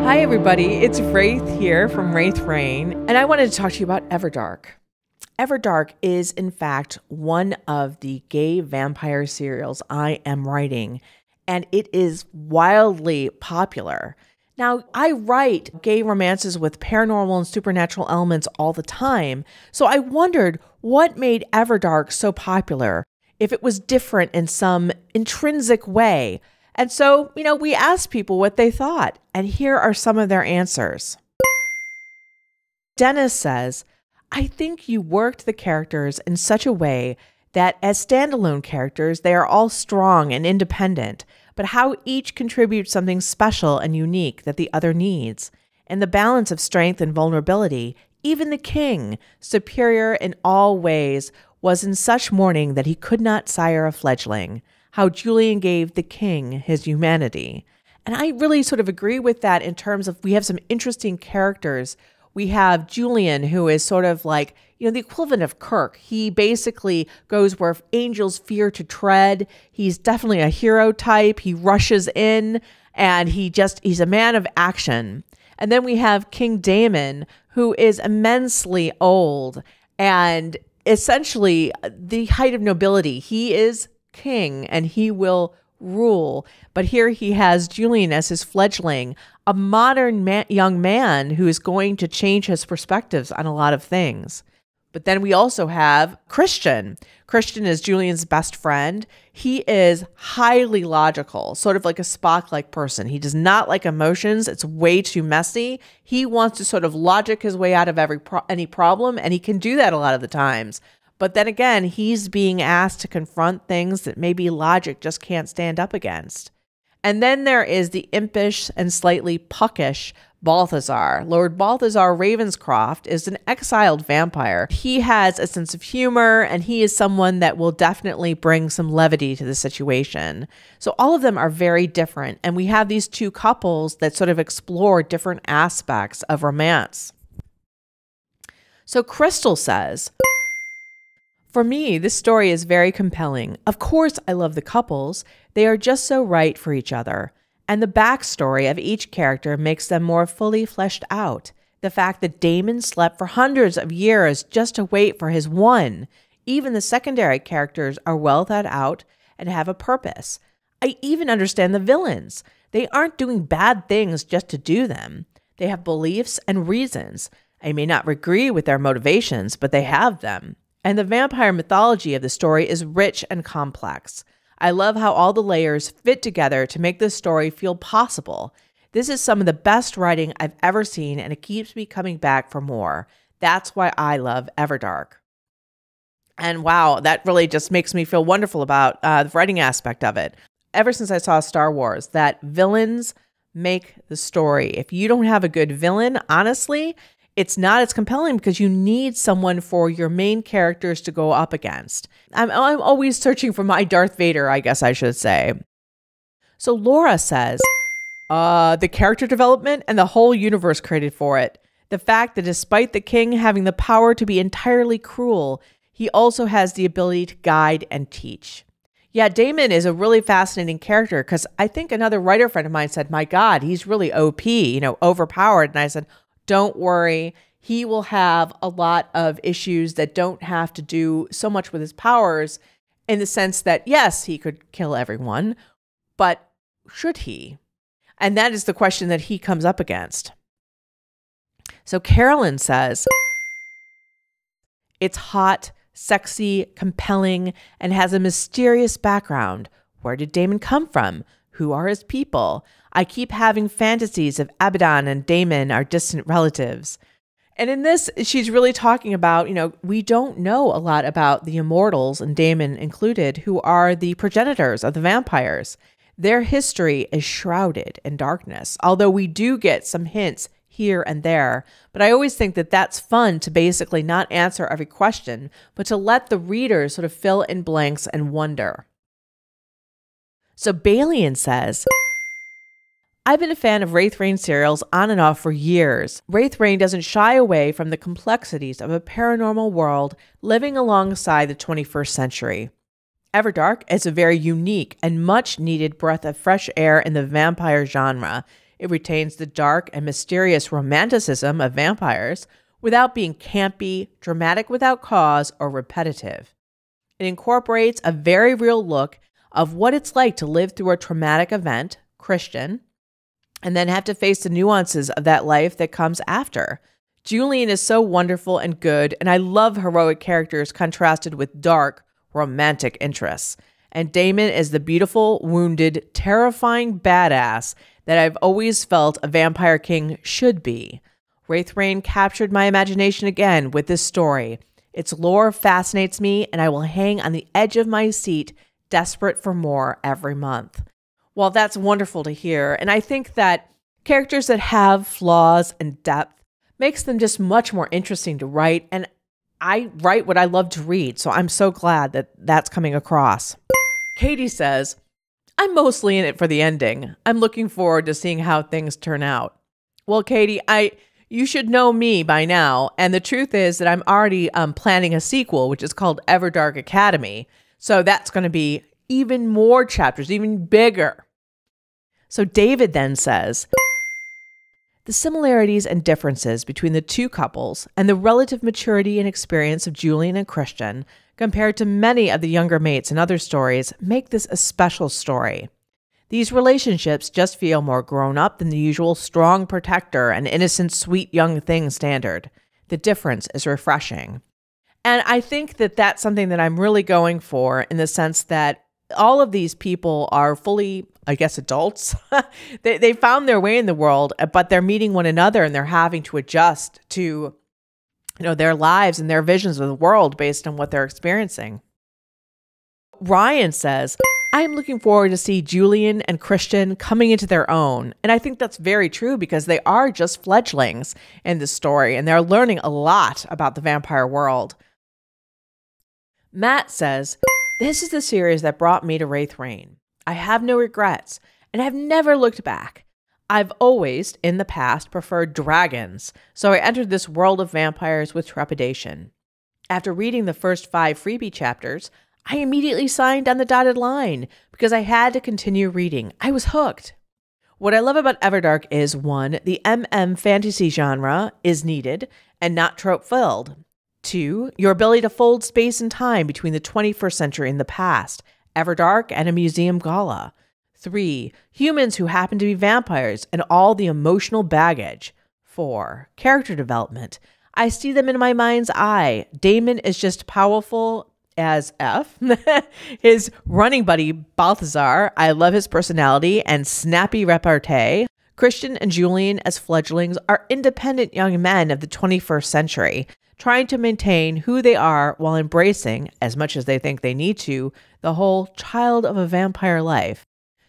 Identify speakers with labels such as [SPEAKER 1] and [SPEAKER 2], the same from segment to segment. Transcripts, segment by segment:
[SPEAKER 1] Hi everybody, it's Raythe here from Raythe Rain, and I wanted to talk to you about Everdark. Everdark is in fact one of the gay vampire serials I am writing, and it is wildly popular. Now, I write gay romances with paranormal and supernatural elements all the time, so I wondered what made Everdark so popular, if it was different in some intrinsic way. And so, we asked people what they thought, and here are some of their answers. DENIS says, I think you worked the characters in such a way that as standalone characters, they are all strong and independent, but how each contributes something special and unique that the other needs. And the balance of strength and vulnerability, even the king, superior in all ways, was in such mourning that he could not sire a fledgling. How Julian gave the king his humanity. And I really sort of agree with that in terms of we have some interesting characters. We have Julian, who is sort of like, the equivalent of Kirk. He basically goes where angels fear to tread. He's definitely a hero type. He rushes in and he's a man of action. And then we have King Daemon, who is immensely old and essentially the height of nobility. He is king and he will rule. But here he has Julian as his fledgling, a modern young man who is going to change his perspectives on a lot of things. But then we also have Christian. Christian is Julian's best friend. He is highly logical, sort of like a Spock-like person. He does not like emotions. It's way too messy. He wants to sort of logic his way out of any problem, and he can do that a lot of the times. But then again, he's being asked to confront things that maybe logic just can't stand up against. And then there is the impish and slightly puckish Balthazar. Lord Balthazar Ravenscroft is an exiled vampire. He has a sense of humor, and he is someone that will definitely bring some levity to the situation. So all of them are very different, and we have these two couples that sort of explore different aspects of romance. So Crystal says, for me, this story is very compelling. Of course, I love the couples. They are just so right for each other. And the backstory of each character makes them more fully fleshed out. The fact that Daemon slept for hundreds of years just to wait for his one. Even the secondary characters are well thought out and have a purpose. I even understand the villains. They aren't doing bad things just to do them. They have beliefs and reasons. I may not agree with their motivations, but they have them. And the vampire mythology of the story is rich and complex. I love how all the layers fit together to make this story feel possible. This is some of the best writing I've ever seen, and it keeps me coming back for more. That's why I love Everdark. And wow, that really just makes me feel wonderful about the writing aspect of it. Ever since I saw Star Wars, that villains make the story. If you don't have a good villain, honestly, it's not as compelling because you need someone for your main characters to go up against. I'm always searching for my Darth Vader, I guess I should say. So Laura says, the character development and the whole universe created for it. The fact that despite the king having the power to be entirely cruel, he also has the ability to guide and teach. Yeah, Daemon is a really fascinating character because I think another writer friend of mine said, my God, he's really OP, overpowered. And I said, don't worry, he will have a lot of issues that don't have to do so much with his powers in the sense that, yes, he could kill everyone, but should he? And that is the question that he comes up against. So CAROLYN says, it's hot, sexy, compelling, and has a mysterious background. Where did Daemon come from? Who are his people? I keep having fantasies of Abaddon and Daemon are distant relatives. And in this, she's really talking about, we don't know a lot about the immortals, and Daemon included, who are the progenitors of the vampires. Their history is shrouded in darkness, although we do get some hints here and there. But I always think that that's fun to basically not answer every question, but to let the reader sort of fill in blanks and wonder. So BAYLIEN says, I've been a fan of Raythe Rain serials on and off for years. Raythe Rain doesn't shy away from the complexities of a paranormal world living alongside the 21st century. Everdark is a very unique and much needed breath of fresh air in the vampire genre. It retains the dark and mysterious romanticism of vampires without being campy, dramatic without cause, or repetitive. It incorporates a very real look of what it's like to live through a traumatic event, Christian, and then have to face the nuances of that life that comes after. Julian is so wonderful and good, and I love heroic characters contrasted with dark, romantic interests. And Daemon is the beautiful, wounded, terrifying badass that I've always felt a vampire king should be. Raythe captured my imagination again with this story. Its lore fascinates me, and I will hang on the edge of my seat, desperate for more every month. Well, that's wonderful to hear, and I think that characters that have flaws and depth makes them just much more interesting to write, and I write what I love to read, so I'm so glad that that's coming across. Katie says, I'm mostly in it for the ending. I'm looking forward to seeing how things turn out. Well, Katie, you should know me by now, and the truth is that I'm already planning a sequel, which is called Everdark Academy. So that's going to be even more chapters, even bigger. So David then says, the similarities and differences between the two couples and the relative maturity and experience of Julian and Christian compared to many of the younger mates in other stories make this a special story. These relationships just feel more grown up than the usual strong protector and innocent, sweet young thing standard. The difference is refreshing. And I think that that's something that I'm really going for, in the sense that all of these people are fully, I guess, adults. They found their way in the world, but they're meeting one another and they're having to adjust to, their lives and their visions of the world based on what they're experiencing. Ryan says, I'm looking forward to see Julian and Christian coming into their own. And I think that's very true, because they are just fledglings in this story and they're learning a lot about the vampire world. Matt says, this is the series that brought me to Raythe. I have no regrets and have never looked back. I've always, in the past, preferred dragons, so I entered this world of vampires with trepidation. After reading the first 5 freebie chapters, I immediately signed on the dotted line because I had to continue reading. I was hooked. What I love about Everdark is, 1, the fantasy genre is needed and not trope-filled. 2, your ability to fold space and time between the 21st century and the past, Everdark and a museum gala. 3, humans who happen to be vampires and all the emotional baggage. 4, character development. I see them in my mind's eye. Daemon is just powerful as F. His running buddy, Balthazar, I love his personality and snappy repartee. Christian and Julian as fledglings are independent young men of the 21st century, trying to maintain who they are while embracing, as much as they think they need to, the whole child of a vampire life.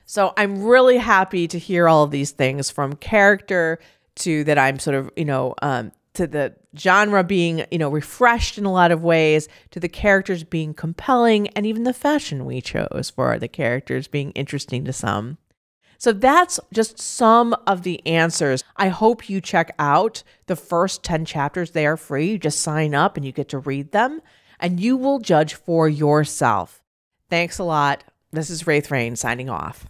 [SPEAKER 1] So I'm really happy to hear all of these things, from character to that I'm sort of, to the genre being, refreshed in a lot of ways, to the characters being compelling, and even the fashion we chose for the characters being interesting to some. So that's just some of the answers. I hope you check out the first 10 chapters. They are free. You just sign up and you get to read them, and you will judge for yourself. Thanks a lot. This is Raythe signing off.